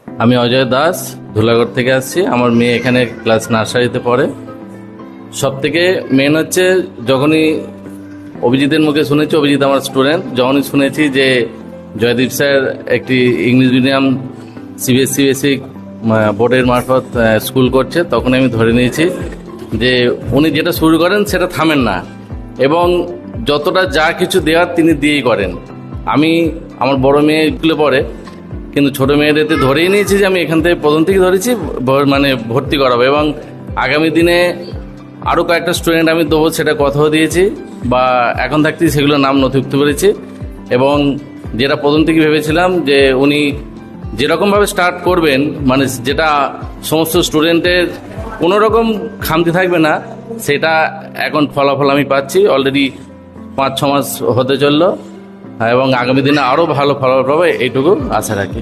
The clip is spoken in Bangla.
আমি অজয় দাস, ধুলাগড় থেকে আসছি। আমার মেয়ে এখানে ক্লাস নার্সারিতে পড়ে। সব থেকে মেন হচ্ছে, যখনই অভিজিতের মুখে শুনেছি, অভিজিৎ আমার স্টুডেন্ট, যখনই শুনেছি যে জয়দীপ স্যার একটি ইংলিশ মিডিয়াম সিবিএসসি বোর্ডের মারফত স্কুল করছে, তখন আমি ধরে নিয়েছি যে উনি যেটা শুরু করেন সেটা থামেন না, এবং যতটা যা কিছু দেওয়ার তিনি দিয়েই করেন। আমি আমার বড় মেয়ে স্কুলে পড়ে, কিন্তু ছোট মেয়েদেরতে ধরেই নিয়েছি যে আমি এখান থেকে প্রথম থেকে ধরেছি মানে ভর্তি করাবো, এবং আগামী দিনে আরও কয়েকটা স্টুডেন্ট আমি দেবো, সেটা কথাও দিয়েছি, বা এখন থাকতেই সেগুলো নাম নথিভুক্ত করেছি। এবং যেটা প্রথম থেকে ভেবেছিলাম যে উনি যেরকমভাবে স্টার্ট করবেন, মানে যেটা সমস্ত স্টুডেন্টের কোনো রকম খামতি থাকবে না, সেটা এখন ফলাফল আমি পাচ্ছি। অলরেডি 5-6 মাস হতে চললো, এবং আগামী দিনে আরও ভালো ফলাফল পাবো, এইটুকু আশা রাখি।